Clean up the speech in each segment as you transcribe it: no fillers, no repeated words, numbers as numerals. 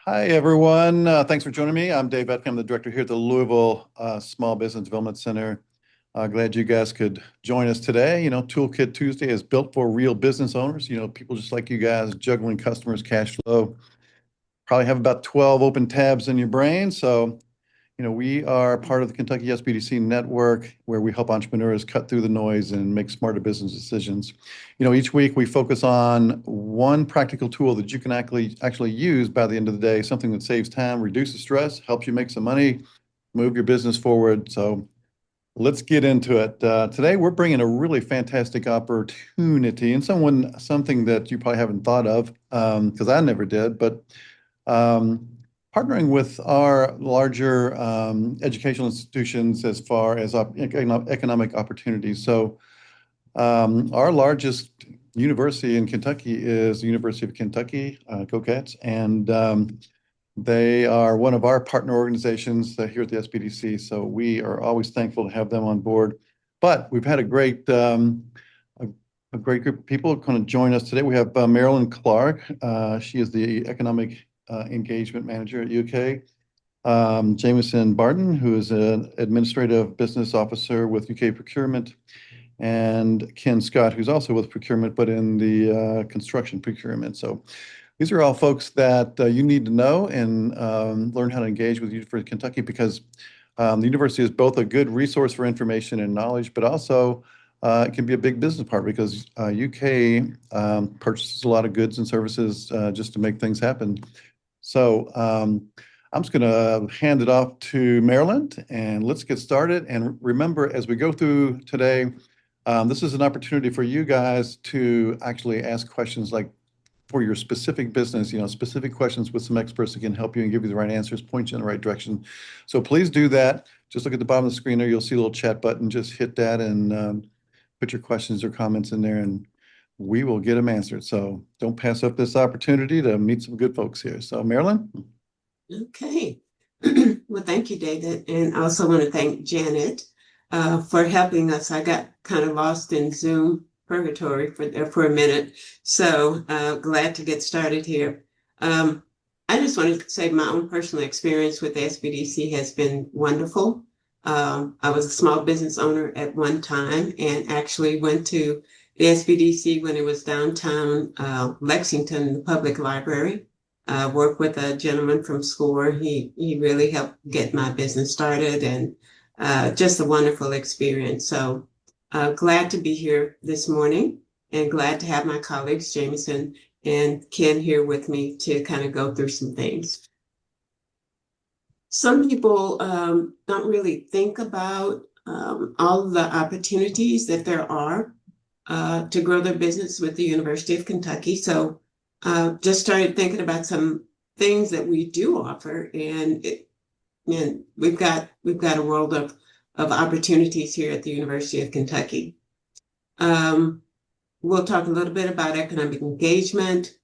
Hi, everyone. Thanks for joining me. I'm Dave Etkin. I'm the director here at the Louisville Small Business Development Center. Glad you guys could join us today. Toolkit Tuesday is built for real business owners, people just like you guys juggling customers' cash flow. Probably have about 12 open tabs in your brain. So, we are part of the Kentucky SBDC network where we help entrepreneurs cut through the noise and make smarter business decisions. Each week we focus on one practical tool that you can actually use by the end of the day, something that saves time, reduces stress, helps you make some money, move your business forward. So let's get into it. Today we're bringing a really fantastic opportunity and something that you probably haven't thought of, because I never did, but um, partnering with our larger educational institutions as far as economic opportunities. So our largest university in Kentucky is the University of Kentucky, Go Cats, and they are one of our partner organizations here at the SBDC. So we are always thankful to have them on board. But we've had a great group of people kind of join us today. We have Marilyn Clark. She is the Economic Engagement Manager at UK. Jameson Barton, who is an Administrative Business Officer with UK Procurement, and Ken Scott, who's also with procurement, but in the construction procurement. So these are all folks that you need to know and learn how to engage with University of Kentucky, because the university is both a good resource for information and knowledge, but also it can be a big business partner because UK purchases a lot of goods and services just to make things happen. So I'm just going to hand it off to Maryland and let's get started. And remember, as we go through today, this is an opportunity for you guys to actually ask questions like for your specific business, specific questions with some experts that can help you and give you the right answers, point you in the right direction. So please do that. Just look at the bottom of the screen there. You'll see a little chat button. Just hit that and put your questions or comments in there and we will get them answered. So don't pass up this opportunity to meet some good folks here. So Marilyn? Okay. Well, thank you, David. And I also want to thank Janet for helping us. I got kind of lost in Zoom purgatory for a minute. So glad to get started here. I just wanted to say my own personal experience with the SBDC has been wonderful. I was a small business owner at one time and actually went to the SBDC when it was downtown Lexington, the public library. Worked with a gentleman from SCORE. He really helped get my business started and just a wonderful experience. So glad to be here this morning and glad to have my colleagues, Jameson and Ken, here with me to kind of go through some things. Some people don't really think about all of the opportunities that there are to grow their business with the University of Kentucky. So just started thinking about some things that we do offer, and we've got a world of opportunities here at the University of Kentucky. We'll talk a little bit about economic engagement,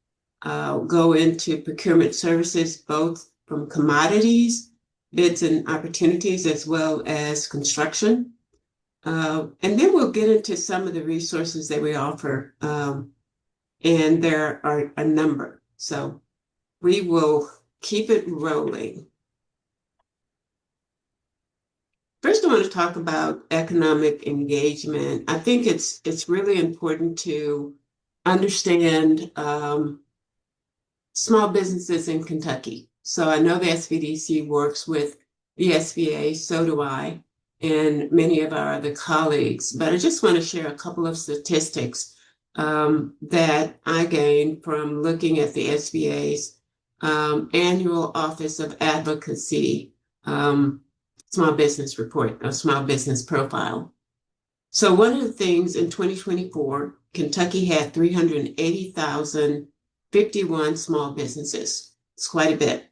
go into procurement services, both from commodities, bids and opportunities, as well as construction. And then we'll get into some of the resources that we offer. And there are a number. So we will keep it rolling. First, I want to talk about economic engagement. I think it's really important to understand small businesses in Kentucky. So I know the SBDC works with the SBA, so do I, and many of our other colleagues. But I just want to share a couple of statistics that I gained from looking at the SBA's annual Office of Advocacy small business report, a small business profile. So one of the things in 2024, Kentucky had 380,051 small businesses. It's quite a bit.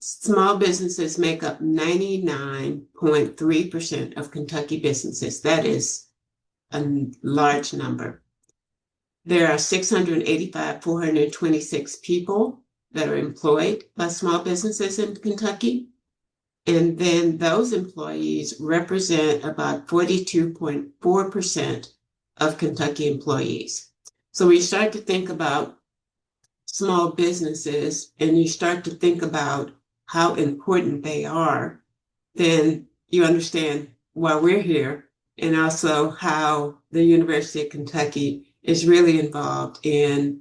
Small businesses make up 99.3% of Kentucky businesses. That is a large number. There are 426 people that are employed by small businesses in Kentucky. And then those employees represent about 42.4% of Kentucky employees. So we start to think about small businesses and you start to think about how important they are, then you understand why we're here and also how the University of Kentucky is really involved in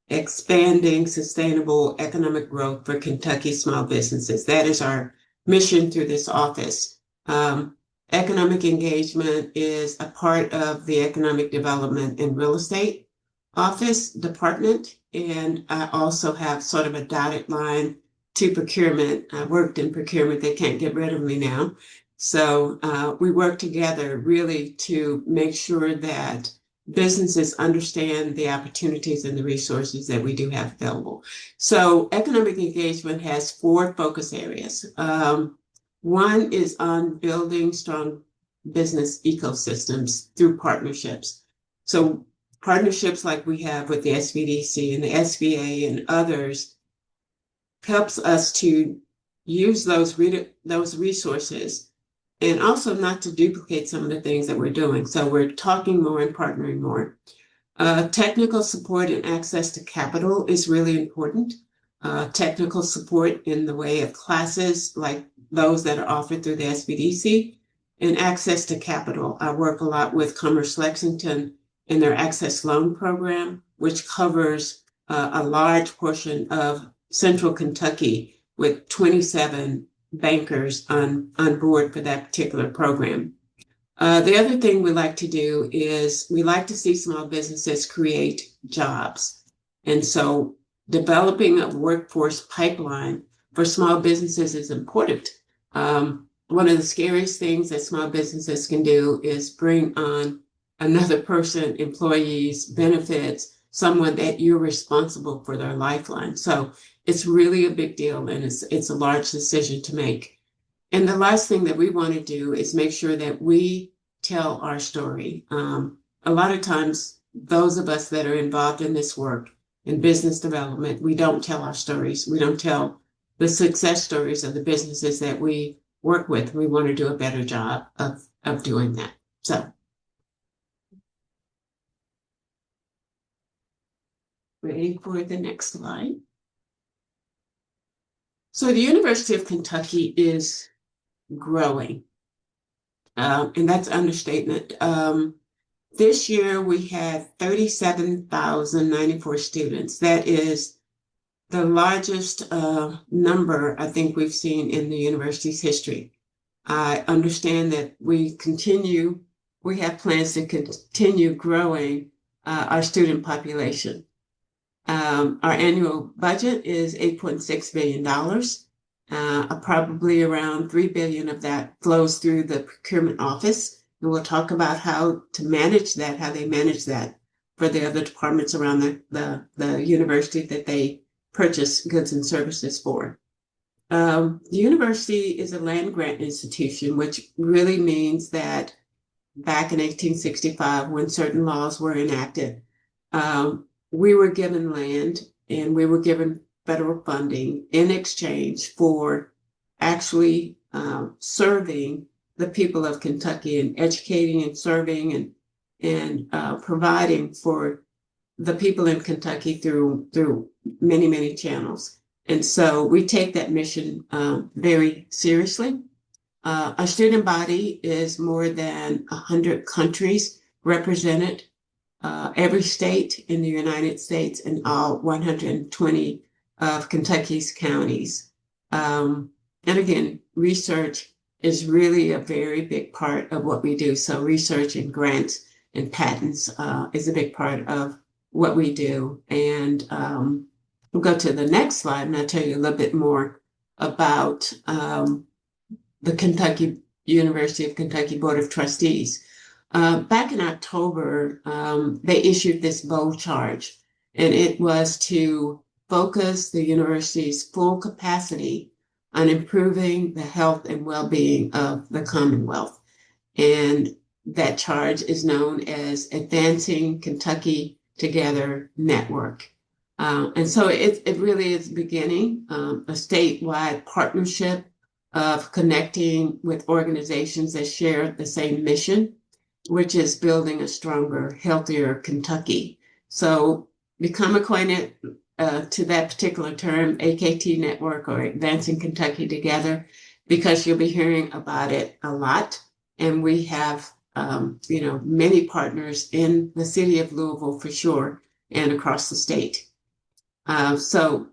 expanding sustainable economic growth for Kentucky small businesses. That is our mission through this office. Economic engagement is a part of the economic development and real estate office department. And I also have sort of a dotted line to procurement. I worked in procurement. They can't get rid of me now. So we work together really to make sure that businesses understand the opportunities and the resources that we do have available. So economic engagement has 4 focus areas. One is on building strong business ecosystems through partnerships. So partnerships like we have with the SBDC and the SBA and others helps us to use those resources and also not to duplicate some of the things that we're doing. So we're talking more and partnering more. Technical support and access to capital is really important. Technical support in the way of classes like those that are offered through the SBDC, and access to capital. I work a lot with Commerce Lexington in their Access Loan Program, which covers a large portion of Central Kentucky with 27 bankers on board for that particular program. The other thing we like to do is we like to see small businesses create jobs. And so developing a workforce pipeline for small businesses is important. One of the scariest things that small businesses can do is bring on another person, employees, benefits, someone that you're responsible for their lifeline. So it's really a big deal and it's a large decision to make. And the last thing that we want to do is make sure that we tell our story. A lot of times, those of us that are involved in this work, in business development, we don't tell our stories. We don't tell the success stories of the businesses that we work with. We want to do a better job of doing that. So ready for the next slide. So the University of Kentucky is growing, and that's understatement. This year we had 37,094 students. That is the largest number I think we've seen in the university's history. I understand that we have plans to continue growing our student population. Our annual budget is $8.6 billion. Probably around $3 billion of that flows through the procurement office. And we'll talk about how to manage that, how they manage that for the other departments around the university that they purchase goods and services for. The university is a land grant institution, which really means that back in 1865, when certain laws were enacted, we were given land and we were given federal funding in exchange for actually serving the people of Kentucky and educating and serving and providing for the people in Kentucky through many, many channels. And so we take that mission very seriously. Our student body is more than 100 countries represented, every state in the United States and all 120 of Kentucky's counties. And again, research is really a very big part of what we do. So research and grants and patents is a big part of what we do. And we'll go to the next slide and I'll tell you a little bit more about the Kentucky University of Kentucky Board of Trustees. Back in October, they issued this bold charge, and it was to focus the university's full capacity on improving the health and well-being of the Commonwealth. And that charge is known as Advancing Kentucky Together Network. And so it really is beginning a statewide partnership of connecting with organizations that share the same mission, which is building a stronger, healthier Kentucky. So become acquainted to that particular term, AKT Network or Advancing Kentucky Together, because you'll be hearing about it a lot. And we have, many partners in the city of Louisville for sure and across the state. So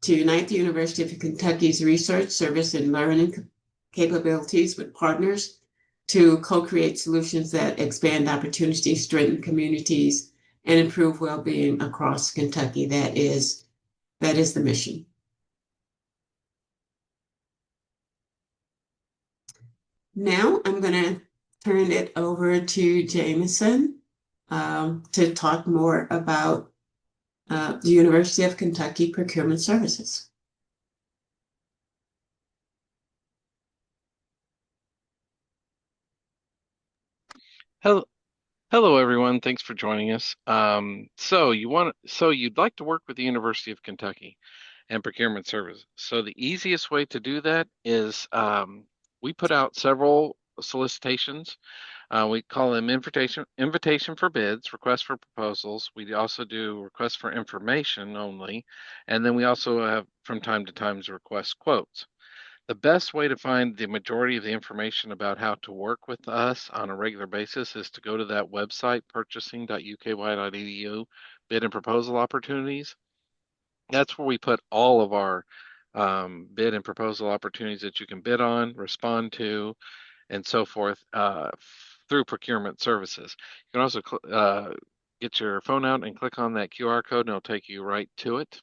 to unite the University of Kentucky's research, service, and learning capabilities with partners to co-create solutions that expand opportunities, strengthen communities, and improve well-being across Kentucky. That is the mission. Now I'm going to turn it over to Jameson to talk more about the University of Kentucky Procurement Services. Hello, hello everyone. Thanks for joining us. So you'd like to work with the University of Kentucky and procurement services. So the easiest way to do that is we put out several solicitations. We call them invitation for bids, request for proposals. We also do request for information only, and then we also have from time to time request quotes. The best way to find the majority of the information about how to work with us on a regular basis is to go to that website, purchasing.uky.edu, bid and proposal opportunities. That's where we put all of our bid and proposal opportunities that you can bid on, respond to, and so forth through procurement services. You can also get your phone out and click on that QR code, and it'll take you right to it.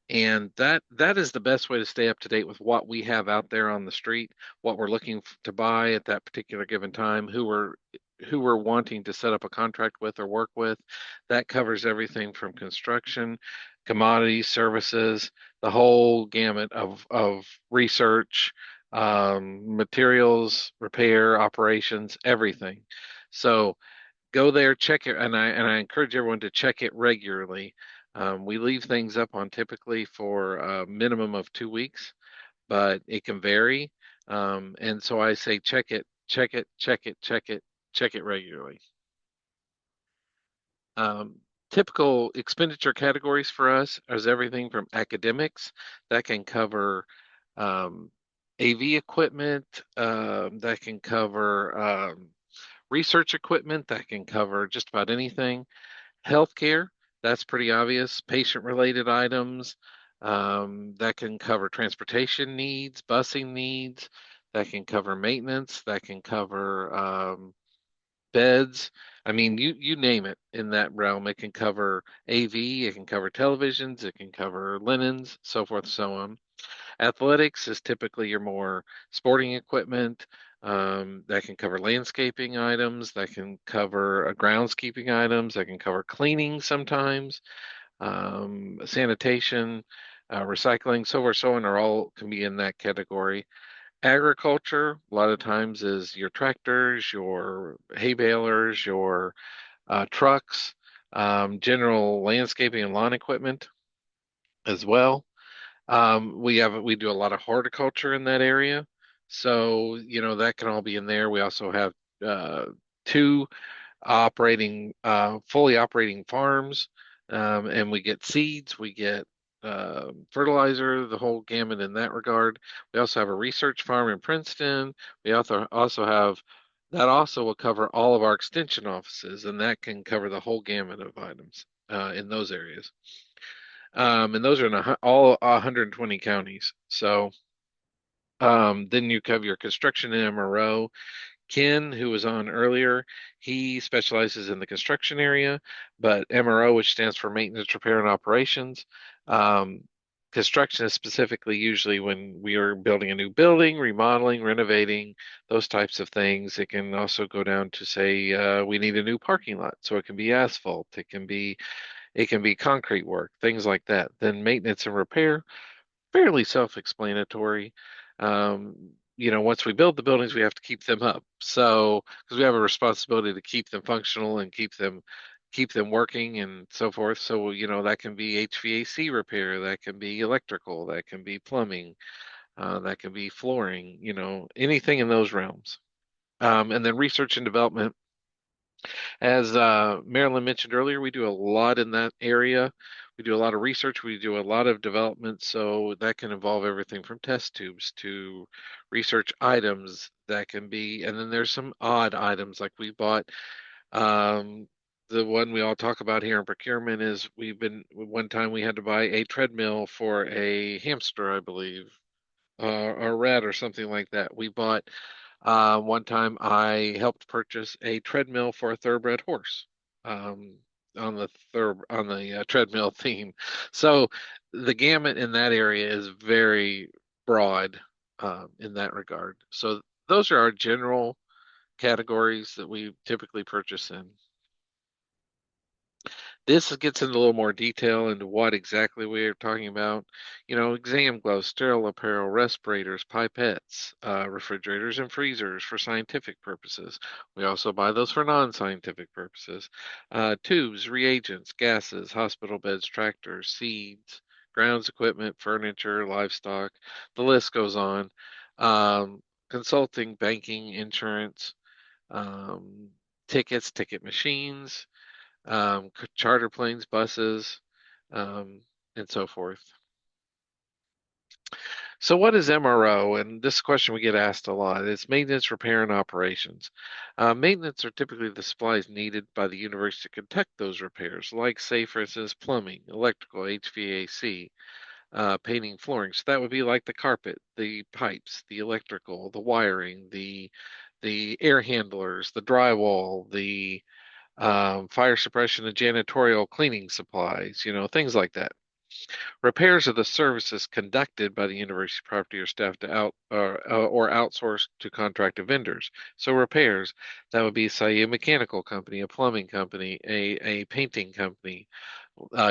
And that is the best way to stay up to date with what we have out there on the street, what we're looking to buy at that particular given time, who we're wanting to set up a contract with or work with. That covers everything from construction, commodities, services, the whole gamut of research, materials, repair, operations, everything. So go there, check it, and I encourage everyone to check it regularly. We leave things up on typically for a minimum of 2 weeks, but it can vary. And so I say check it, check it, check it, check it, check it regularly. Um, Typical expenditure categories for us is everything from academics that can cover AV equipment, that can cover research equipment, that can cover just about anything. Healthcare, that's pretty obvious. Patient-related items, that can cover transportation needs, busing needs, that can cover maintenance, that can cover beds. I mean, you name it in that realm. It can cover AV, it can cover televisions, it can cover linens, so forth, so on. Athletics is typically your more sporting equipment. That can cover landscaping items, that can cover groundskeeping items, that can cover cleaning sometimes, sanitation, recycling, so forth, so on, are all can be in that category. Agriculture, a lot of times, is your tractors, your hay balers, your trucks, general landscaping and lawn equipment as well. We do a lot of horticulture in that area, so that can all be in there. We also have two fully operating farms, and we get seeds, we get fertilizer, the whole gamut in that regard. We also have a research farm in Princeton. We also have that also will cover all of our extension offices, and that can cover the whole gamut of items in those areas. And those are in all 120 counties. So then you cover your construction and MRO. Ken, who was on earlier, he specializes in the construction area, but MRO, which stands for maintenance, repair, and operations. Construction is specifically usually when we are building a new building, remodeling, renovating, those types of things. It can also go down to say we need a new parking lot, so it can be asphalt, it can be concrete work, things like that. Then maintenance and repair, fairly self-explanatory. Once we build the buildings, we have to keep them up. So, because we have a responsibility to keep them functional and keep them working and so forth. So, that can be HVAC repair, that can be electrical, that can be plumbing, that can be flooring, anything in those realms. And then research and development. As Marilyn mentioned earlier, we do a lot in that area. We do a lot of research, we do a lot of development, so that can involve everything from test tubes to research items that can be, and then there's some odd items like we bought. Um, the one we all talk about here in procurement is one time we had to buy a treadmill for a hamster, I believe, or a rat or something like that. We bought one time I helped purchase a treadmill for a thoroughbred horse, um, on the treadmill theme. So the gamut in that area is very broad, in that regard. So those are our general categories that we typically purchase in. This gets into a little more detail into what exactly we are talking about. You know, exam gloves, sterile apparel, respirators, pipettes, refrigerators and freezers for scientific purposes. We also buy those for non-scientific purposes. Tubes, reagents, gases, hospital beds, tractors, seeds, grounds equipment, furniture, livestock. The list goes on. Consulting, banking, insurance, um, tickets, ticket machines, charter planes, buses, um, and so forth. So, what is MRO? And this question we get asked a lot. It's maintenance, repair, and operations. Maintenance are typically the supplies needed by the university to conduct those repairs, like, say, for instance, plumbing, electrical, HVAC, painting, flooring. So that would be like the carpet, the pipes, the electrical, the wiring, the air handlers, the drywall, the fire suppression and janitorial cleaning supplies, things like that. Repairs are the services conducted by the university property or staff to or outsourced to contracted vendors. So repairs, that would be, say, a mechanical company, a plumbing company, a painting company,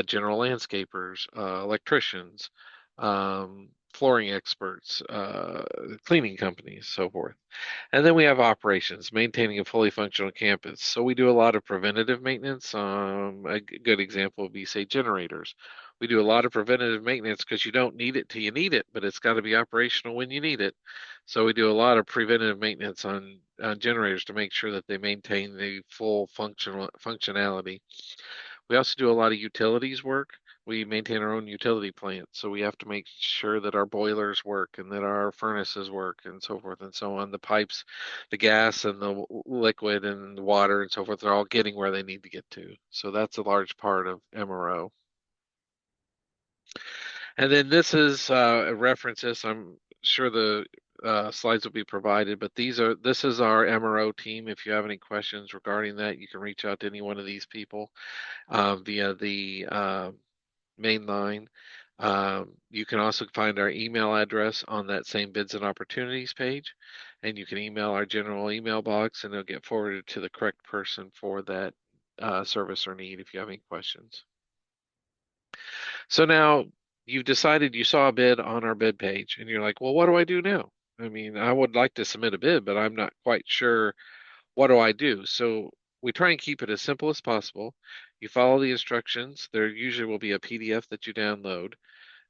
general landscapers, electricians, flooring experts, cleaning companies, so forth. And then we have operations, maintaining a fully functional campus. So we do a lot of preventative maintenance. A good example would be, say, generators. We do a lot of preventative maintenance because you don't need it till you need it, but it's got to be operational when you need it. So we do a lot of preventative maintenance on generators to make sure that they maintain the full functionality. We also do a lot of utilities work. We maintain our own utility plant, so we have to make sure that our boilers work and that our furnaces work and so forth and so on. The pipes, the gas and the liquid and the water and so forth are all getting where they need to get to. So that's a large part of MRO. And then this is references. I'm sure the slides will be provided, but this is our MRO team. If you have any questions regarding that, you can reach out to any one of these people via the main line. You can also find our email address on that same bids and opportunities page, and you can email our general email box, and it'll get forwarded to the correct person for that service or need if you have any questions. So now you've decided you saw a bid on our bid page, and you're like, well, what do I do now? I mean, I would like to submit a bid, but I'm not quite sure what do I do? So we try and keep it as simple as possible. You follow the instructions. There usually will be a PDF that you download,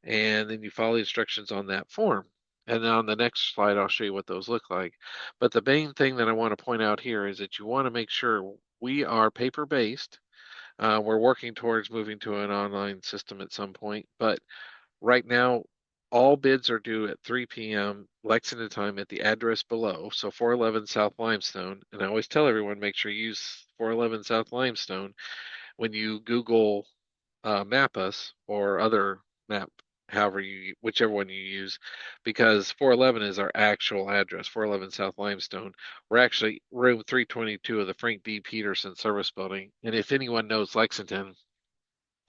and then you follow the instructions on that form. And then on the next slide, I'll show you what those look like. But the main thing that I want to point out here is that you want to make sure we are paper-based. We're working towards moving to an online system at some point, but right now, all bids are due at 3 p.m. Lexington time at the address below, so 411 South Limestone. And I always tell everyone, make sure you use 411 South Limestone when you Google Map Us or other map, whichever one you use, because 411 is our actual address, 411 South Limestone. We're actually room 322 of the Frank D. Peterson Service Building. And if anyone knows Lexington,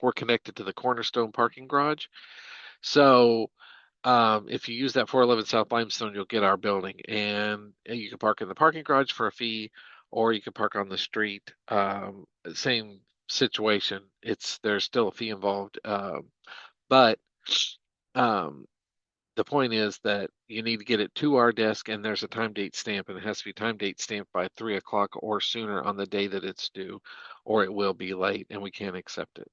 we're connected to the Cornerstone parking garage. So if you use that 411 South Limestone, you'll get our building, and you can park in the parking garage for a fee, or you can park on the street. Same situation. There's still a fee involved, but um, the point is that you need to get it to our desk, and there's a time date stamp, and it has to be time date stamped by 3 o'clock or sooner on the day that it's due, or it will be late, and we can't accept it.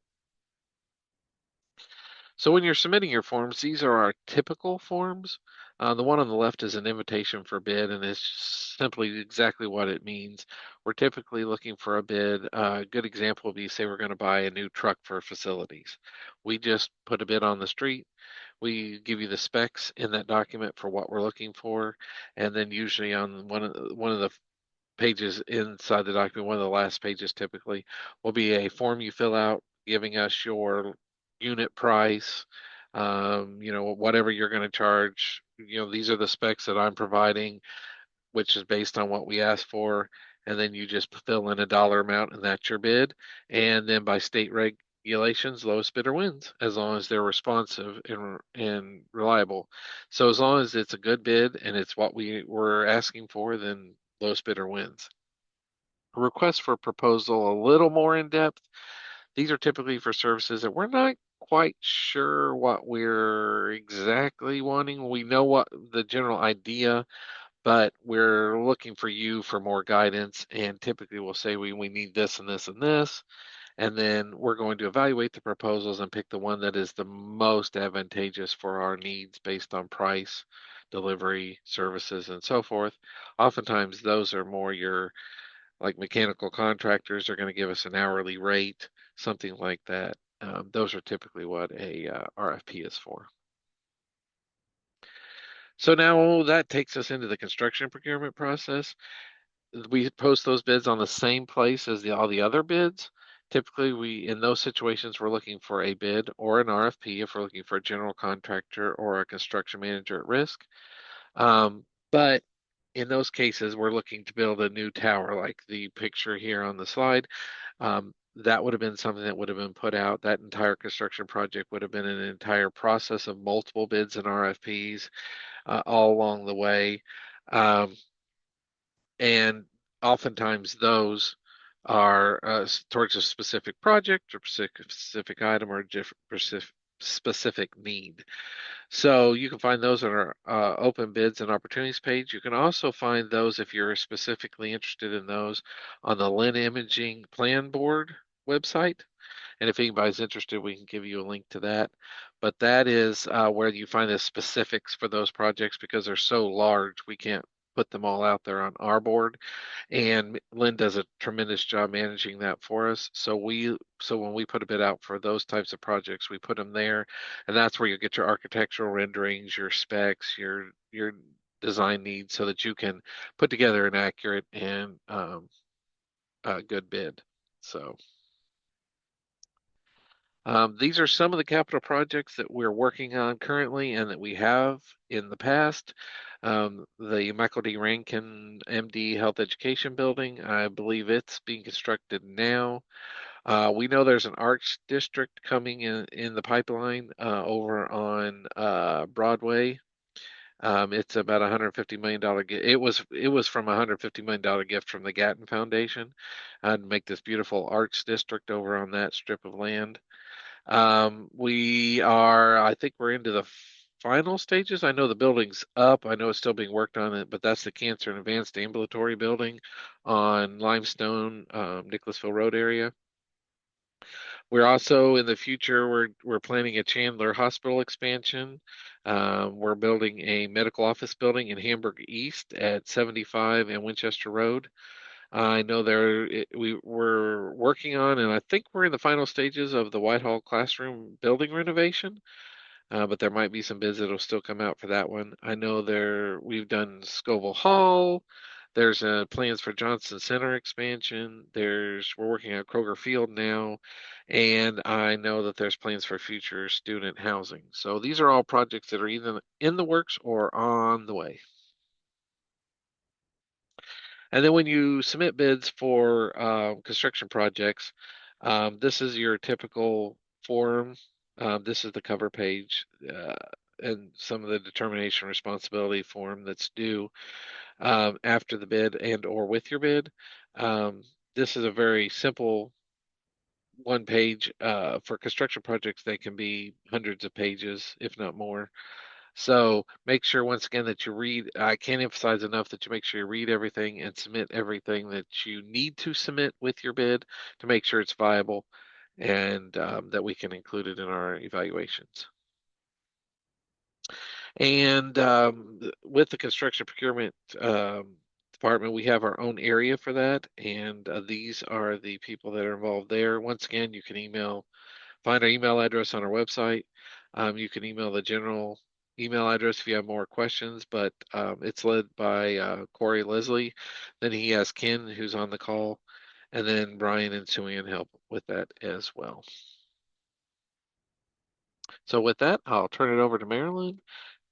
So when you're submitting your forms, these are our typical forms. The one on the left is an invitation for bid, and it's simply exactly what it means. We're typically looking for a bid. A good example would be, say we're going to buy a new truck for facilities. We just put a bid on the street. We give you the specs in that document for what we're looking for, and then usually on one of the pages inside the document, one of the last pages typically, will be a form you fill out giving us your unit price, whatever you're going to charge. These are the specs that I'm providing, which is based on what we asked for. And then you just fill in a dollar amount, and that's your bid. And then by state regulations, lowest bidder wins, as long as they're responsive and reliable. So as long as it's a good bid and it's what we were asking for, then lowest bidder wins. A request for proposal a little more in depth. These are typically for services that we're not quite sure what we're exactly wanting. We know what the general idea, but we're looking for you for more guidance. And typically we'll say we need this and this and this. And then we're going to evaluate the proposals and pick the one that is the most advantageous for our needs based on price, delivery, services, and so forth. Oftentimes those are more your like mechanical contractors are going to give us an hourly rate, something like that. Those are typically what a RFP is for. So now that takes us into the construction procurement process. We post those bids on the same place as all the other bids. Typically, in those situations, we're looking for a bid or an RFP if we're looking for a general contractor or a construction manager at risk. But in those cases, we're looking to build a new tower, like the picture here on the slide. That would have been something that would have been put out. That entire construction project would have been an entire process of multiple bids and RFPs all along the way. Um, and oftentimes those are towards a specific project or specific item or specific need. So you can find those on our open bids and opportunities page. You can also find those if you're specifically interested in those on the Lynn Imaging Plan Board website. And if anybody's interested, we can give you a link to that. But that is where you find the specifics for those projects because they're so large, we can't put them all out there on our board. And Lynn does a tremendous job managing that for us. So when we put a bid out for those types of projects, we put them there, and that's where you get your architectural renderings, your specs, your design needs, so that you can put together an accurate and good bid. So. These are some of the capital projects that we're working on currently and that we have in the past. The Michael D. Rankin MD Health Education Building, I believe it's being constructed now. We know there's an arts district coming in the pipeline over on Broadway. It's about $150 million gift. It was from $150 million gift from the Gatton Foundation to make this beautiful arts district over on that strip of land. I think we're into the final stages. I know the building's up. I know it's still being worked on it, but that's the Cancer and Advanced Ambulatory Building on Limestone, Nicholasville Road area. We're also in the future, we're planning a Chandler Hospital expansion. We're building a medical office building in Hamburg East at 75 and Winchester Road. I know we're working on, and I think we're in the final stages of the Whitehall classroom building renovation. But there might be some bids that'll still come out for that one. I know we've done Scoville Hall. There's plans for Johnson Center expansion. We're working on Kroger Field now, and I know that there's plans for future student housing. So these are all projects that are either in the works or on the way. And then when you submit bids for construction projects, this is your typical form. This is the cover page and some of the determination responsibility form that's due after the bid and or with your bid. This is a very simple one page. For construction projects, they can be hundreds of pages, if not more. So make sure once again that you read. I can't emphasize enough that you make sure you read everything and submit everything that you need to submit with your bid to make sure it's viable and that we can include it in our evaluations. And with the construction procurement department, we have our own area for that, and these are the people that are involved there. Once again, you can find our email address on our website. You can email the general email address if you have more questions, but it's led by Corey Leslie. Then he has Ken, who's on the call, and then Brian and Suann help with that as well. So with that, I'll turn it over to Marilyn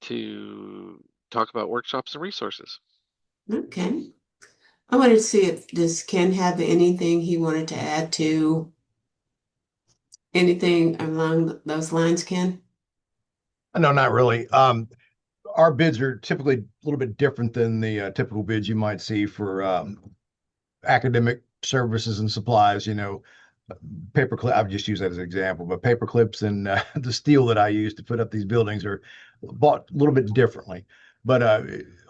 to talk about workshops and resources. Okay. I wanted to see if does Ken have anything he wanted to add to anything along those lines, Ken? No, not really. Our bids are typically a little bit different than the typical bids you might see for academic services and supplies. Paperclip. I've just used that as an example, but paper clips and the steel that I use to put up these buildings are bought a little bit differently. But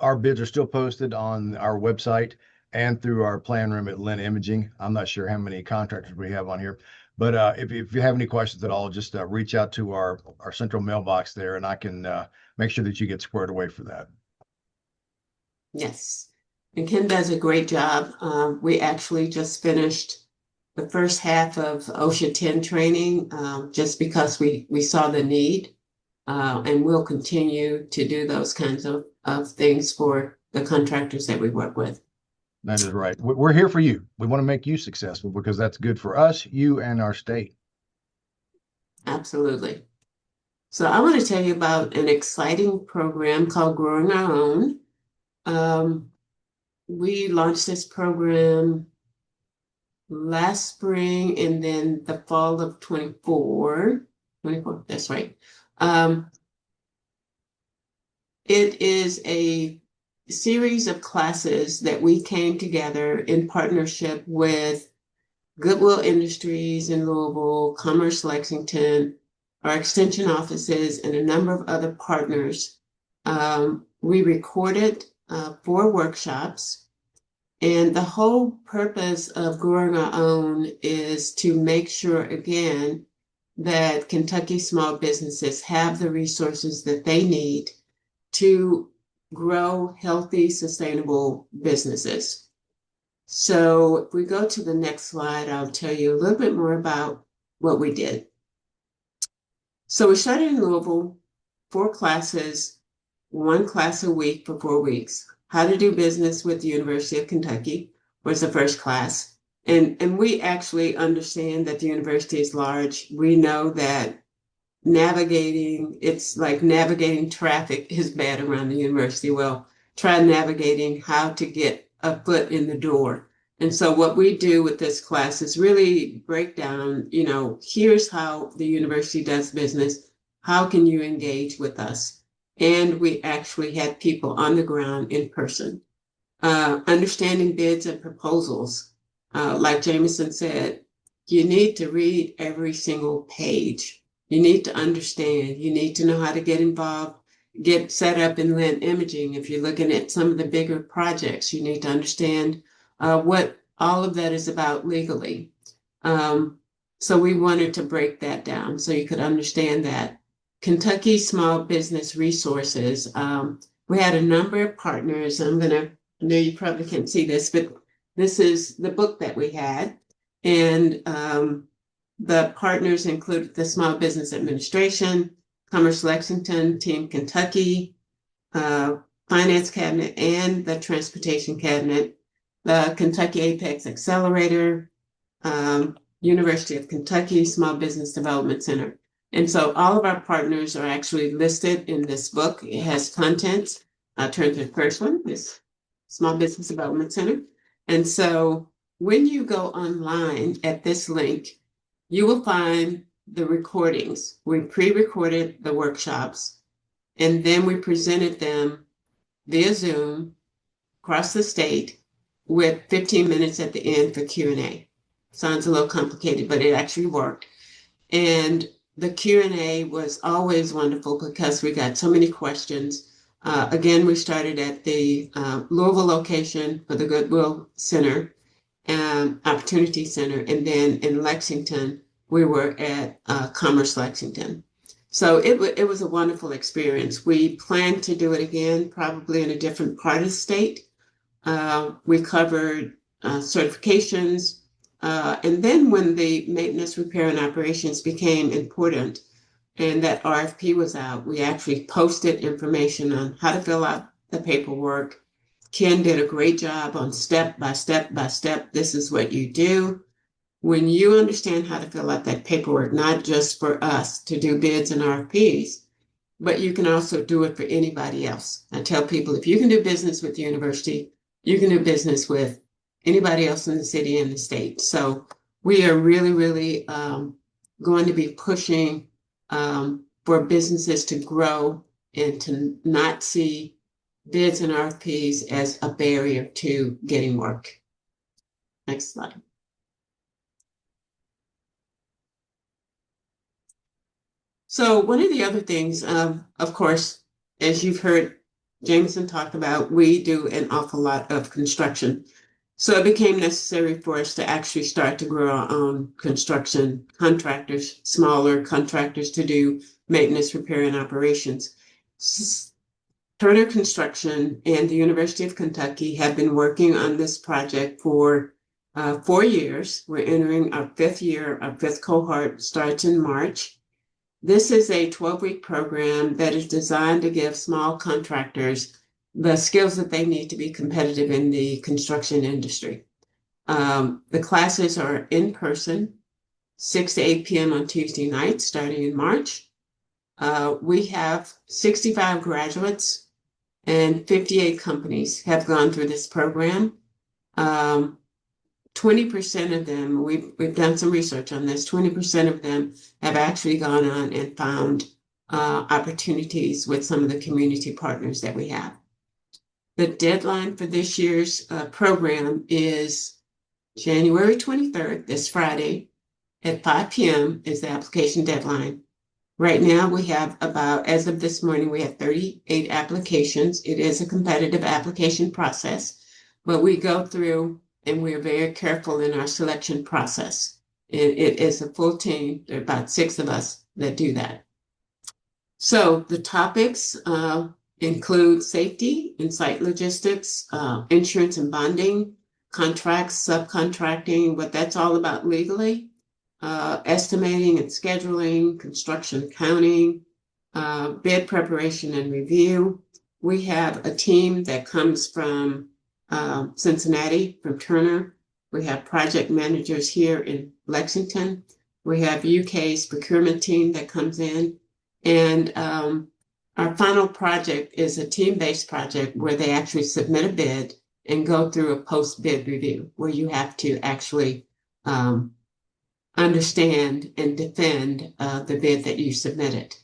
our bids are still posted on our website and through our plan room at Lynn Imaging. I'm not sure how many contractors we have on here, but if you have any questions at all, just reach out to our central mailbox there, and I can make sure that you get squared away for that. Yes. And Ken does a great job. We actually just finished the first half of OSHA 10 training just because we saw the need. And we'll continue to do those kinds of things for the contractors that we work with. That is right. We're here for you. We want to make you successful because that's good for us, you, and our state. Absolutely. So I want to tell you about an exciting program called Growing Our Own. We launched this program last spring and then the fall of 24, that's right. It is a series of classes that we came together in partnership with Goodwill Industries in Louisville, Commerce Lexington, our extension offices, and a number of other partners. We recorded 4 workshops, and the whole purpose of Growing Our Own is to make sure, again, that Kentucky small businesses have the resources that they need to grow healthy, sustainable businesses. So if we go to the next slide, I'll tell you a little bit more about what we did. So we started in Louisville, 4 classes, 1 class a week for 4 weeks. How to do business with the University of Kentucky was the first class. And we actually understand that the university is large. We know that it's like navigating traffic is bad around the university. Well, try navigating how to get a foot in the door. And so what we do with this class is really break down, here's how the university does business. How can you engage with us? And we actually had people on the ground in person. Understanding bids and proposals. Like Jameson said, you need to read every single page. You need to understand. You need to know how to get involved, get set up in Lynn Imaging. If you're looking at some of the bigger projects, you need to understand what all of that is about legally. So we wanted to break that down so you could understand that. Kentucky Small Business Resources. We had a number of partners. I know you probably can't see this, but this is the book that we had. And the partners included the Small Business Administration, Commerce Lexington, Team Kentucky, Finance Cabinet, and the Transportation Cabinet, the Kentucky Apex Accelerator, University of Kentucky Small Business Development Center. And so all of our partners are actually listed in this book. It has content. I'll turn to the first one, this Small Business Development Center. And so when you go online at this link, you will find the recordings. We pre-recorded the workshops, and then we presented them via Zoom across the state with 15 minutes at the end for Q&A. Sounds a little complicated, but it actually worked. And the Q&A was always wonderful because we got so many questions. Again, we started at the Louisville location for the Goodwill Center, Opportunity Center, and then in Lexington, we were at Commerce Lexington. So it was a wonderful experience. We plan to do it again, probably in a different part of the state. We covered certifications. And then when the maintenance, repair, and operations became important and that RFP was out, we actually posted information on how to fill out the paperwork. Ken did a great job on step by step by step. This is what you do. When you understand how to fill out that paperwork, not just for us to do bids and RFPs, but you can also do it for anybody else. I tell people, if you can do business with the university, you can do business with anybody else in the city and the state. So we are really, really going to be pushing for businesses to grow and to not see bids and RFPs as a barrier to getting work. Next slide. So one of the other things, of course, as you've heard Jameson talk about, we do an awful lot of construction. So it became necessary for us to actually start to grow our own construction contractors, smaller contractors to do maintenance, repair, and operations. Turner Construction and the University of Kentucky have been working on this project for 4 years. We're entering our 5th year. Our 5th cohort starts in March. This is a 12-week program that is designed to give small contractors the skills that they need to be competitive in the construction industry. The classes are in person, 6 to 8 p.m. on Tuesday nights, starting in March. We have 65 graduates and 58 companies have gone through this program. 20% of them, we've done some research on this, 20% of them have actually gone on and found opportunities with some of the community partners that we have. The deadline for this year's program is January 23rd, this Friday, at 5 p.m. is the application deadline. Right now, we have as of this morning, we have 38 applications. It is a competitive application process, but we go through and we are very careful in our selection process. It is a full team. There are about 6 of us that do that. So the topics include safety and site logistics, insurance and bonding, contracts, subcontracting, what that's all about legally, estimating and scheduling, construction accounting, bid preparation and review. We have a team that comes from Cincinnati, from Turner. We have project managers here in Lexington. We have UK's procurement team that comes in. And our final project is a team-based project where they actually submit a bid and go through a post-bid review where you have to actually understand and defend the bid that you submitted.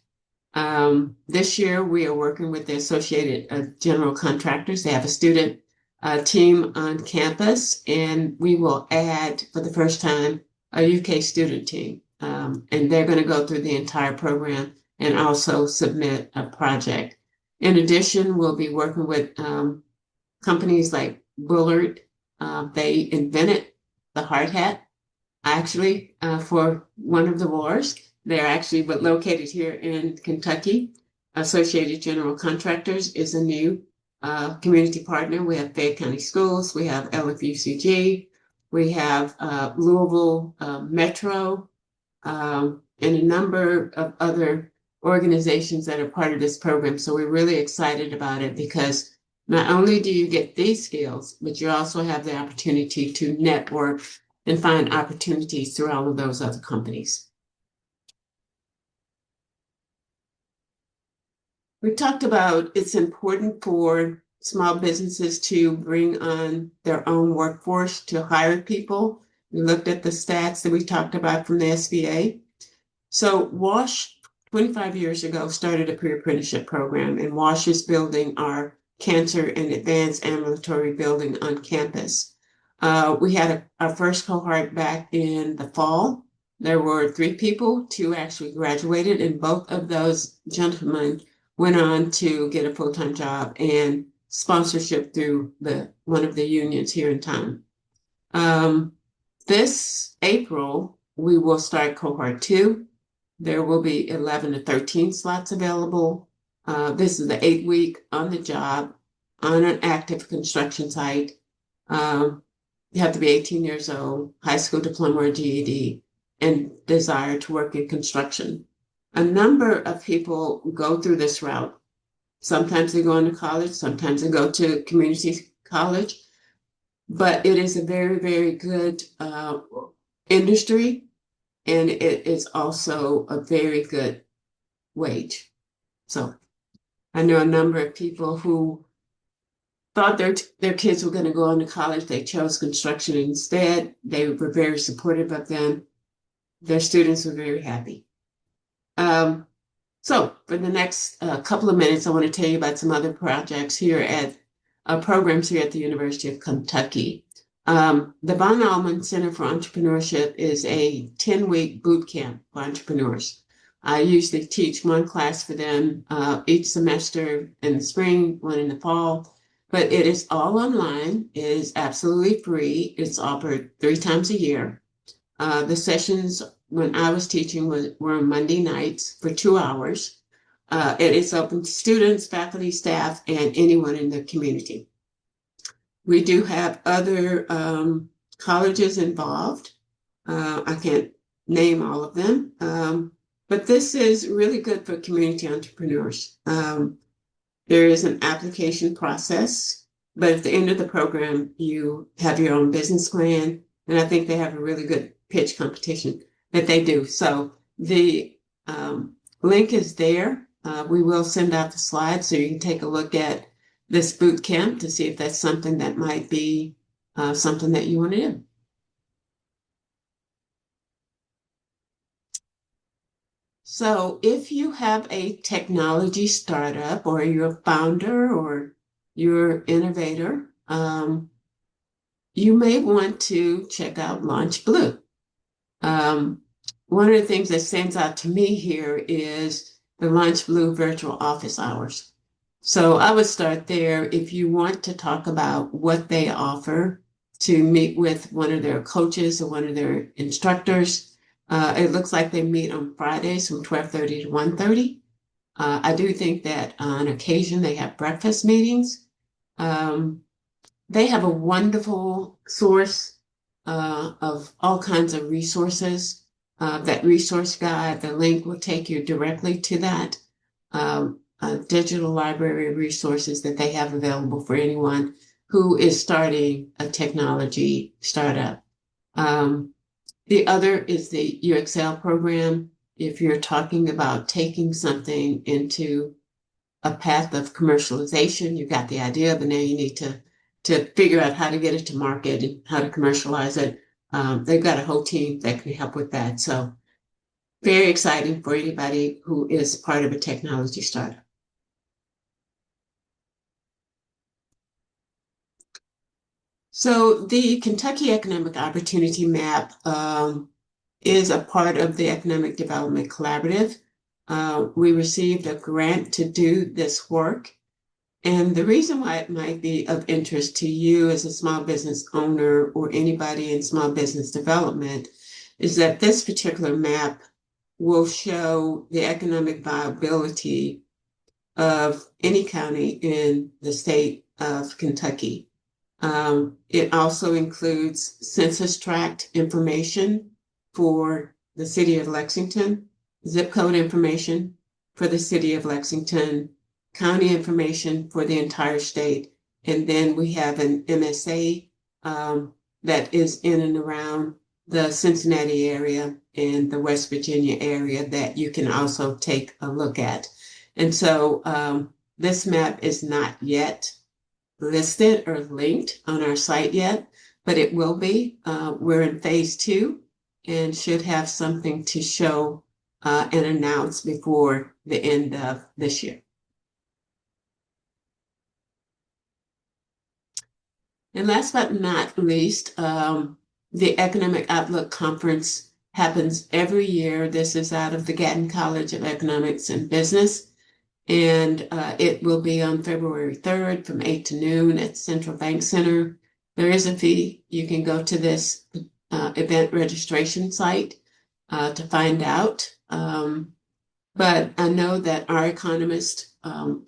This year, we are working with the Associated General Contractors. They have a student team on campus, and we will add, for the first time, a UK student team. And they're going to go through the entire program and also submit a project. In addition, we'll be working with companies like Bullard. They invented the hard hat, actually, for one of the wars. They're actually located here in Kentucky. Associated General Contractors is a new community partner. We have Fayette County Schools, we have LFUCG, we have Louisville Metro, and a number of other organizations that are part of this program. So we're really excited about it because not only do you get these skills, but you also have the opportunity to network and find opportunities through all of those other companies. We talked about it's important for small businesses to bring on their own workforce to hire people. We looked at the stats that we talked about from the SBA. So WASH, 25 years ago, started a pre-apprenticeship program, and WASH is building our cancer and advanced ambulatory building on campus. We had our first cohort back in the fall. There were 3 people, 2 actually graduated, and both of those gentlemen went on to get a full-time job and sponsorship through one of the unions here in town. This April, we will start cohort 2. There will be 11 to 13 slots available. This is the 8-week on the job on an active construction site. You have to be 18 years old, high school diploma or GED, and desire to work in construction. A number of people go through this route. Sometimes they go into college, sometimes they go to community college, but it is a very, very good industry, and it is also a very good wage. So I know a number of people who thought their kids were going to go into college. They chose construction instead. They were very supportive of them. Their students were very happy. So for the next couple of minutes, I want to tell you about some other projects here at programs here at the University of Kentucky. The Von Allman Center for Entrepreneurship is a 10-week boot camp for entrepreneurs. I usually teach one class for them each semester in the spring, one in the fall, but it is all online. It is absolutely free. It's offered 3 times a year. The sessions when I was teaching were on Monday nights for 2 hours. It is open to students, faculty, staff, and anyone in the community. We do have other colleges involved. I can't name all of them, but this is really good for community entrepreneurs. There is an application process, but at the end of the program, you have your own business plan, and I think they have a really good pitch competition that they do. So the link is there. We will send out the slides so you can take a look at this boot camp to see if that's something that might be something that you want to do. So if you have a technology startup, or you're a founder, or you're an innovator, you may want to check out LaunchBlue. One of the things that stands out to me here is the LaunchBlue virtual office hours. So I would start there if you want to talk about what they offer, to meet with one of their coaches or one of their instructors. It looks like they meet on Fridays from 12:30 to 1:30. I do think that on occasion they have breakfast meetings. They have a wonderful source of all kinds of resources. That resource guide, the link will take you directly to that digital library resources that they have available for anyone who is starting a technology startup. The other is the UXL program. If you're talking about taking something into a path of commercialization, you got the idea, but now you need to figure out how to get it to market and how to commercialize it. They've got a whole team that can help with that. So very exciting for anybody who is part of a technology startup. So the Kentucky Economic Opportunity Map is a part of the Economic Development Collaborative. We received a grant to do this work. And the reason why it might be of interest to you as a small business owner or anybody in small business development is that this particular map will show the economic viability of any county in the state of Kentucky. It also includes census tract information for the city of Lexington, zip code information for the city of Lexington, county information for the entire state, and then we have an MSA that is in and around the Cincinnati area and the West Virginia area that you can also take a look at. And so this map is not yet listed or linked on our site yet, but it will be. We're in phase 2 and should have something to show and announce before the end of this year. And last but not least, the Economic Outlook Conference happens every year. This is out of the Gatton College of Economics and Business. And it will be on February 3rd from 8 to noon at Central Bank Center. There is a fee. You can go to this event registration site to find out. But I know that our economist,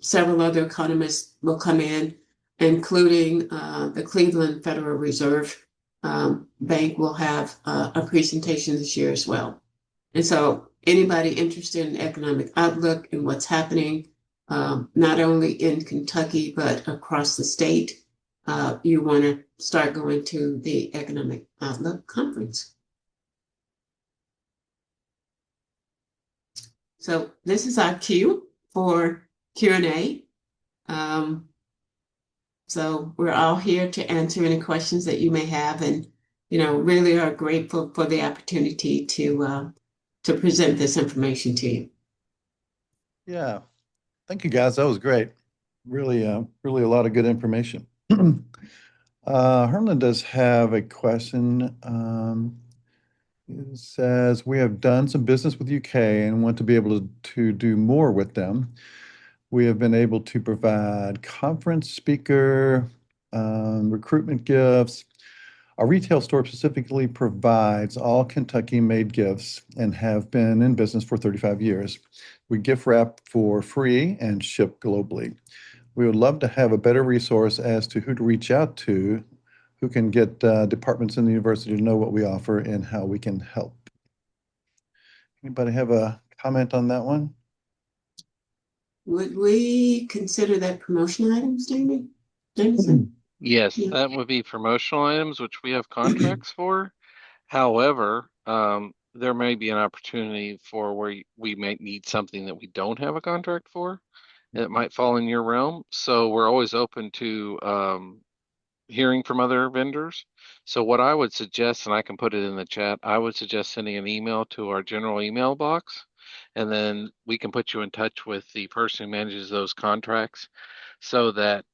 several other economists will come in, including the Cleveland Federal Reserve Bank will have a presentation this year as well. And so anybody interested in economic outlook and what's happening, not only in Kentucky, but across the state, you want to start going to the Economic Outlook Conference. So this is our cue for Q&A. So we're all here to answer any questions that you may have, and really are grateful for the opportunity to present this information to you. Yeah. Thank you, guys. That was great. Really, really a lot of good information. Herman does have a question. It says, we have done some business with UK and want to be able to do more with them. We have been able to provide conference speaker, recruitment gifts. Our retail store specifically provides all Kentucky-made gifts and have been in business for 35 years. We gift wrap for free and ship globally. We would love to have a better resource as to who to reach out to, who can get departments in the university to know what we offer and how we can help. Anybody have a comment on that one? Would we consider that promotional items, Jameson? Yes, Yeah. that would be promotional items, which we have contracts for. However, there may be an opportunity for where we might need something that we don't have a contract for. It might fall in your realm. So we're always open to hearing from other vendors. So what I would suggest, and I can put it in the chat, I would suggest sending an email to our general email box, and then we can put you in touch with the person who manages those contracts so that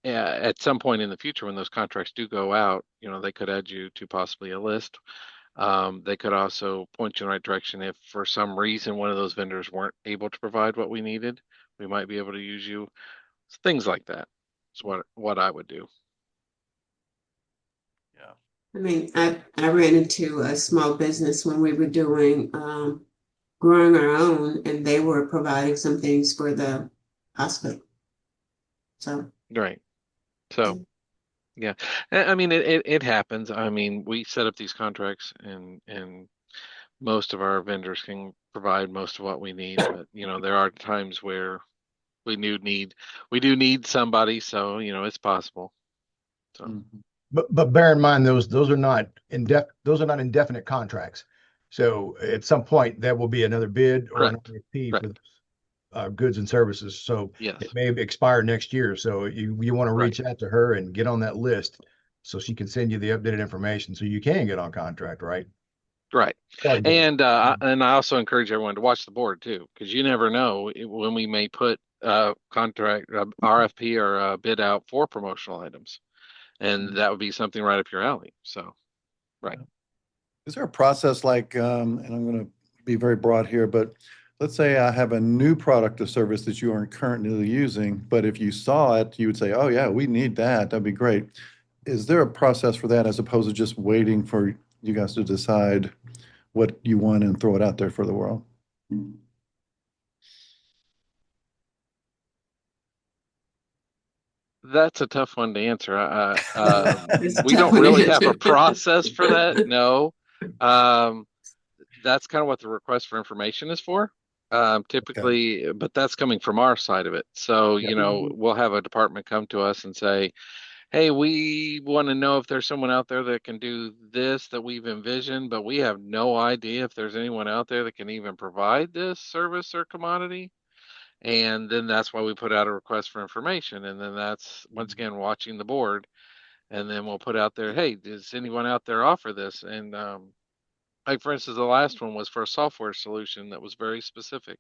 at some point in the future when those contracts do go out, they could add you to possibly a list. They could also point you in the right direction if for some reason one of those vendors weren't able to provide what we needed. We might be able to use you. Things like that is what I would do. Yeah. I mean, I ran into a small business when we were doing growing our own, and they were providing some things for the hospital. So Right. So yeah, I mean it happens. I mean we set up these contracts and most of our vendors can provide most of what we need, but there are times where we do need somebody, so it's possible. So Mhm. But bear in mind those are not indefinite contracts. So at some point there will be another bid or an correct. RFP for Correct. goods and services. So Yes. it may expire next year. So you want to Right. reach out to her and get on that list so she can send you the updated information so you can get on contract, right? Right. Sorry, Dave. And I also encourage everyone to watch the board too, because you never know when we may put contract RFP or a bid out for promotional items, and that would be something right up your alley. So, right. Is there a process like, and I'm going to be very broad here, but let's say I have a new product or service that you aren't currently using, but if you saw it, you would say, oh yeah, we need that. That'd be great. Is there a process for that as opposed to just waiting for you guys to decide what you want and throw it out there for the world? That's a tough one to answer. it's a We tough don't one to really have a answer. process for that. No. Um, that's kind of what the request for information is for. Okay. Typically, but that's coming from our side of it. So, Yeah. we'll have a department come to us and say, hey, we want to know if there's someone out there that can do this that we've envisioned, but we have no idea if there's anyone out there that can even provide this service or commodity. And then that's why we put out a request for information. And then that's once again watching the board. And then we'll put out there, hey, does anyone out there offer this? And like for instance, the last one was for a software solution that was very specific.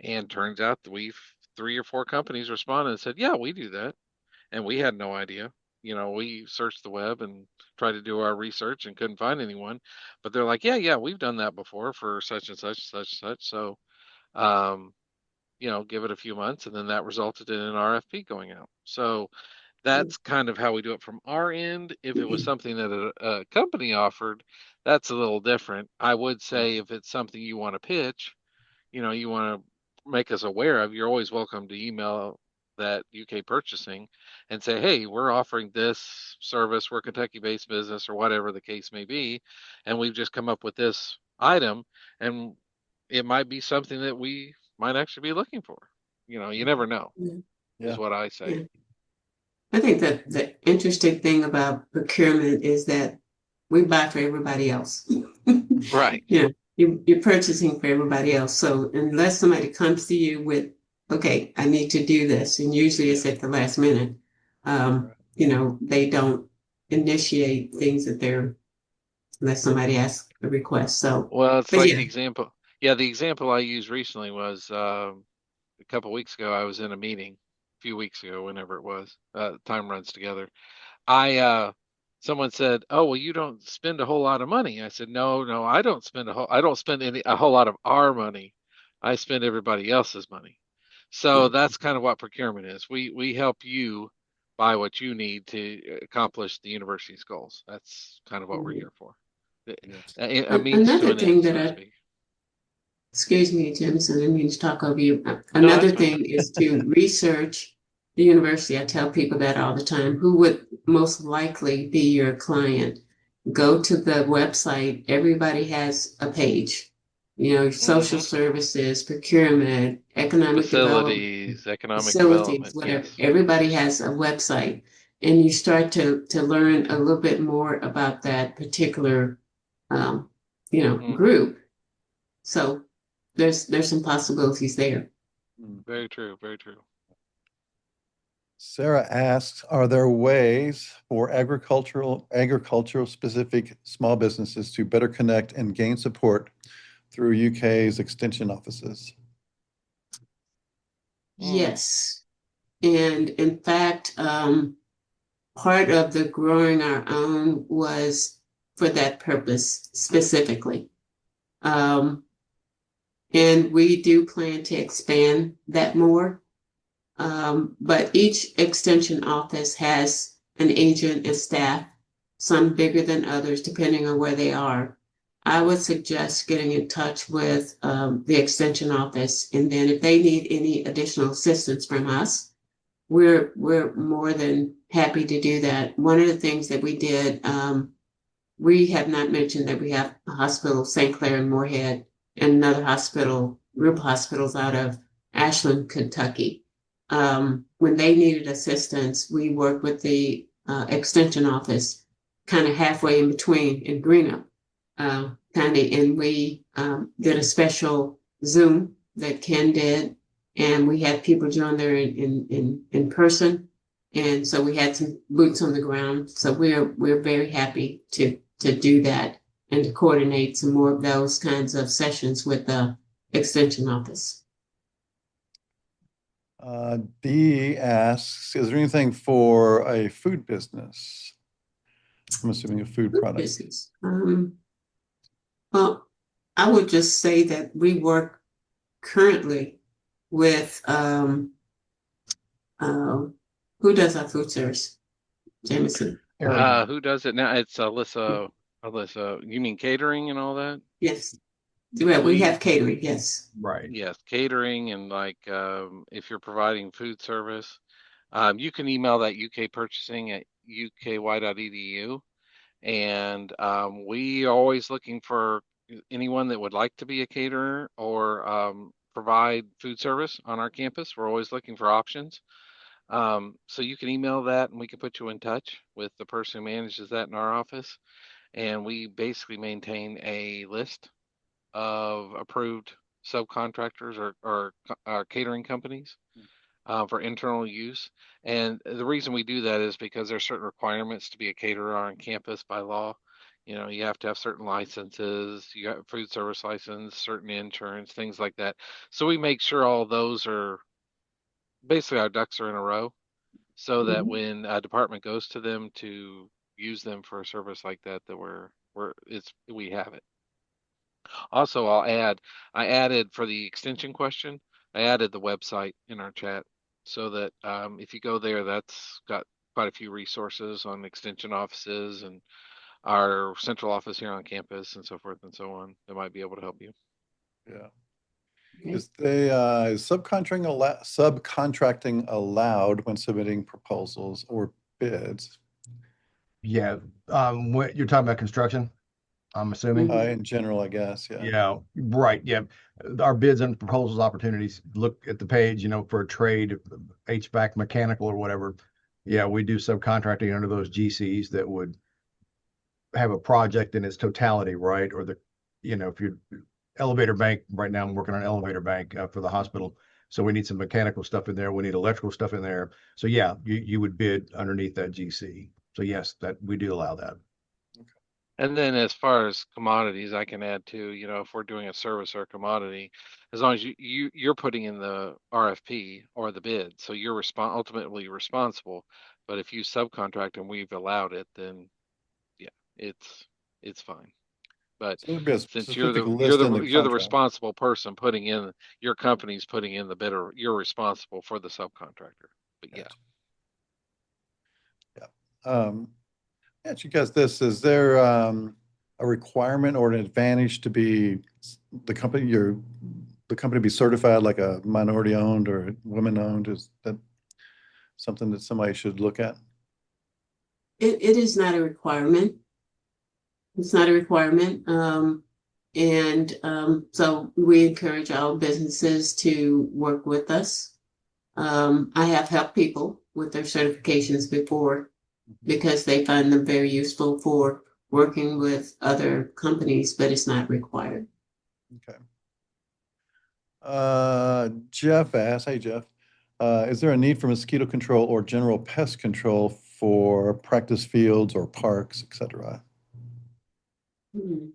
And turns out that we've 3 or 4 companies responded and said, yeah, we do that. And we had no idea. We searched the web and tried to do our research and couldn't find anyone. But they're like, yeah, we've done that before for such and such, such and such. So, give it a few months, and then that resulted in an RFP going out. So That's kind of how we do it from our end. If it was something that a company offered, that's a little different. I would say if it's something you want to pitch, you want to make us aware of, you're always welcome to email that UK purchasing and say, hey, we're offering this service, we're a Kentucky-based business or whatever the case may be, and we've just come up with this item, and it might be something that we might actually be looking for. You never know, Yeah. is Yeah. what I say. Yeah. I think that the interesting thing about procurement is that we buy for everybody else. Right. You're purchasing for everybody else. So unless somebody comes to you with, okay, I need to do this, and usually it's at the last minute, they don't initiate things unless somebody asks a request. So, Well, it's but like yeah, the example. Yeah, the example I used recently was a couple weeks ago. I was in a meeting, a few weeks ago, whenever it was. Time runs together. I Someone said, "Oh, well, you don't spend a whole lot of money." I said, "No, no, I don't spend a whole lot of our money. I spend everybody else's money." So yeah, that's kind of what procurement is. We help you buy what you need to accomplish the university's goals. That's kind of what we're mhm. here for. Yes. A means to Another an thing end, that so to speak. excuse me, Jameson, I didn't mean to talk over you. No, that's Another fine. thing is to research the university. I tell people that all the time. Who would most likely be your client? Go to the website. Everybody has a page. Social Hmm. services, procurement, economic development, Facilities, economic facilities, development. whatever. Yes. Everybody has a website. And you start to learn a little bit more about that particular um, Hmm. group. So there's some possibilities there. Mm. Very true. Very true. Sarah asks, are there ways for agricultural specific small businesses to better connect and gain support through UK's extension offices? Mm. Yes. And in fact, part of the growing our own was for that purpose specifically. Um, and we do plan to expand that more. But each extension office has an agent and staff, some bigger than others, depending on where they are. I would suggest getting in touch with the extension office, and then if they need any additional assistance from us, we're more than happy to do that. One of the things that we did, we have not mentioned that we have a hospital, St. Clair and Moorhead, and another hospital, group hospitals out of Ashland, Kentucky. When they needed assistance, we worked with the extension office, kind of halfway in between in Greenup County, and we did a special Zoom that Ken did, and we had people join there in person, and so we had some boots on the ground. So we're very happy to do that and to coordinate some more of those kinds of sessions with the extension office. Dee asks, is there anything for a food business? I'm assuming a food product. Business. Well, I would just say that we work currently with who does our food service? Jameson. Aaron, Who does it now? It's Alyssa. Alyssa, you mean catering and all that? Yes. Well, we We have catering, yes. right. Yes, catering and like if you're providing food service, you can email that UK purchasing at uky.edu, and we are always looking for anyone that would like to be a caterer or provide food service on our campus. We're always looking for options. So you can email that, and we can put you in touch with the person who manages that in our office. And we basically maintain a list of approved subcontractors or catering companies for internal use. And the reason we do that is because there's certain requirements to be a caterer on campus by law. You have to have certain licenses, you got food service license, certain insurance, things like that. So we make sure all those are basically our ducks are in a row so that Mhm. when a department goes to them to use them for a service like that, that we have it. Also, I added for the extension question, I added the website in our chat so that if you go there, that's got quite a few resources on extension offices and our central office here on campus and so forth and so on that might be able to help you. Yeah. Okay. Is subcontracting allowed when submitting proposals or bids? Yeah. What you're talking about construction, I'm assuming. In general, I guess, yeah. Yeah, right. Yeah. Our bids and proposals opportunities, look at the page, for a trade, HVAC, mechanical or whatever. Yeah, we do subcontracting under those GCs that would have a project in its totality, right? Or if you're elevator bank, right now I'm working on an elevator bank for the hospital. So we need some mechanical stuff in there. We need electrical stuff in there. So yeah, you would bid underneath that GC. So yes, that we do allow that. And then as far as commodities, I can add too, if we're doing a service or a commodity, as long as you're putting in the RFP or the bid, so you're ultimately responsible. But if you subcontract and we've allowed it, then yeah, it's fine. But So there'd be a since you're specific the you're list the in the you're the contract. responsible person putting in, your company's putting in the bid, or you're responsible for the subcontractor. But yeah. Gotcha. Ask you guys this, is there a requirement or an advantage to be the company be certified like a minority owned or women owned? Is that something that somebody should look at? It is not a requirement. It's not a requirement. So we encourage all businesses to work with us. I have helped people with their certifications before because they find them very useful for working with other companies, but it's not required. Okay. Jeff asks, hey Jeff, is there a need for mosquito control or general pest control for practice fields or parks, etc.? Hmm.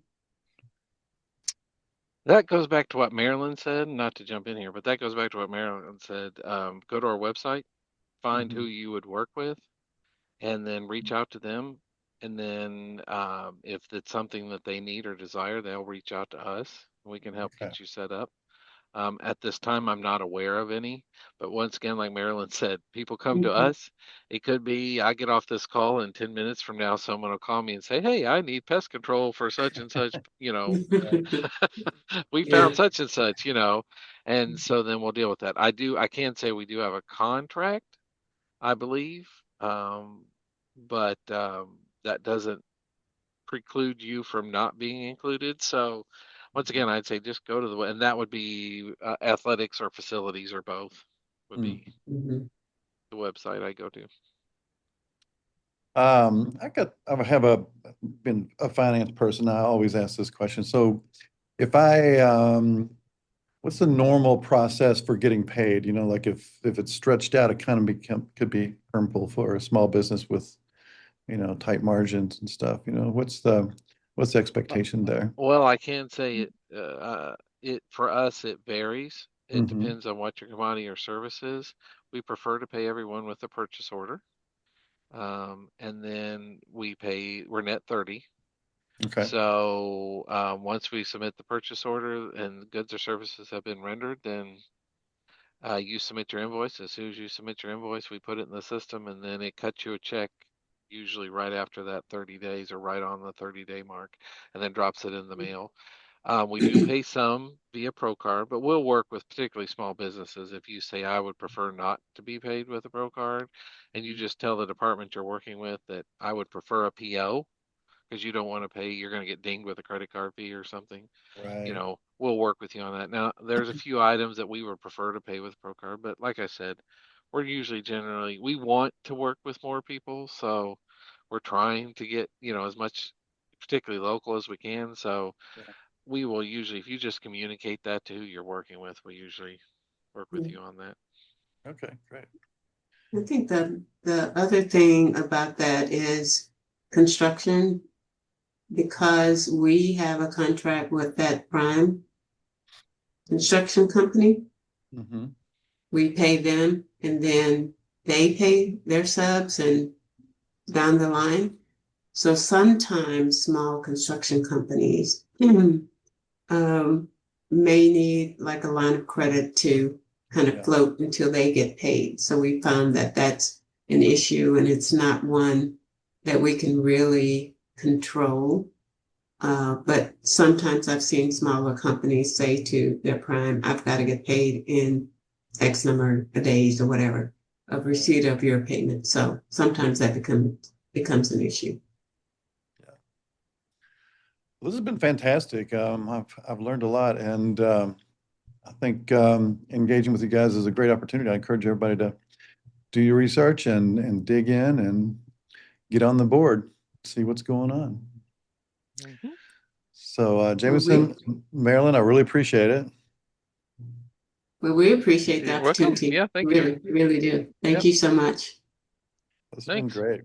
That goes back to what Marilyn said, not to jump in here, but that goes back to what Marilyn said. Go to our website, find who you would work with, and then reach out to them. And then if it's something that they need or desire, they'll reach out to us. We can help Okay. get you set up. At this time, I'm not aware of any, but once again, like Marilyn said, people come to Mhm. us. It could be I get off this call and 10 minutes from now, someone will call me and say, "Hey, I need pest control for such and such, we Yeah. found such and such, and so then we'll deal with that. I can say we do have a contract, I believe, but that doesn't preclude you from not being included. So once again, I'd say just go to and that would be athletics or facilities or both would be Mhm. the website I go to. Been a finance person. I always ask this question. So if what's the normal process for getting paid? Like if it's stretched out, it kind of could be harmful for a small business with, tight margins and stuff. What's the expectation there? Well, I can say it for us it varies. It Mm-hmm. depends on what your commodity or service is. We prefer to pay everyone with a purchase order. And then we're net 30. Okay. So once we submit the purchase order and the goods or services have been rendered, then you submit your invoice. As soon as you submit your invoice, we put it in the system and then it cuts you a check, usually right after that 30 days or right on the 30-day mark, and then drops it in the mail. We do pay some via Procard, but we'll work with particularly small businesses. If you say, I would prefer not to be paid with a Procard, and you just tell the department you're working with that I would prefer a PO because you don't want to pay, you're going to get dinged with a credit card fee or something. Right. We'll work with you on that. Now, there's a few items that we would prefer to pay with Procard, but like I said, we're usually we want to work with more people, so we're trying to get, as much, particularly local as we can. So Yeah. we will usually, if you just communicate that to who you're working with, we usually work with you on that. Okay, great. I think the other thing about that is construction, because we have a contract with that prime construction company. Mm-hmm. We pay them and then they pay their subs and down the line. So sometimes small construction companies may need like a line of credit to kind of Yeah. float until they get paid. So we found that that's an issue and it's not one that we can really control. But sometimes I've seen smaller companies say to their prime, I've got to get paid in X number of days or whatever of receipt of your payment. So sometimes that becomes an issue. Well, this has been fantastic. I've learned a lot, and I think engaging with you guys is a great opportunity. I encourage everybody to do your research and dig in and get on the board, see what's going on. Mhm. So, Jameson, Marilyn, I really appreciate it. Well, we appreciate the You're welcome. opportunity. Yeah, thank you. Really, really do. Thank Yep. you so much. This has been Thanks. great.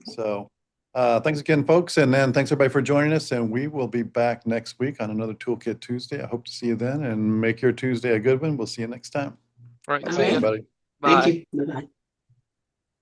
So, thanks again, folks, and then thanks everybody for joining us. And we will be back next week on another Toolkit Tuesday. I hope to see you then, and make your Tuesday a good one. We'll see you next time. Right. All See right. ya. Everybody. Bye. Thank you. Bye-bye.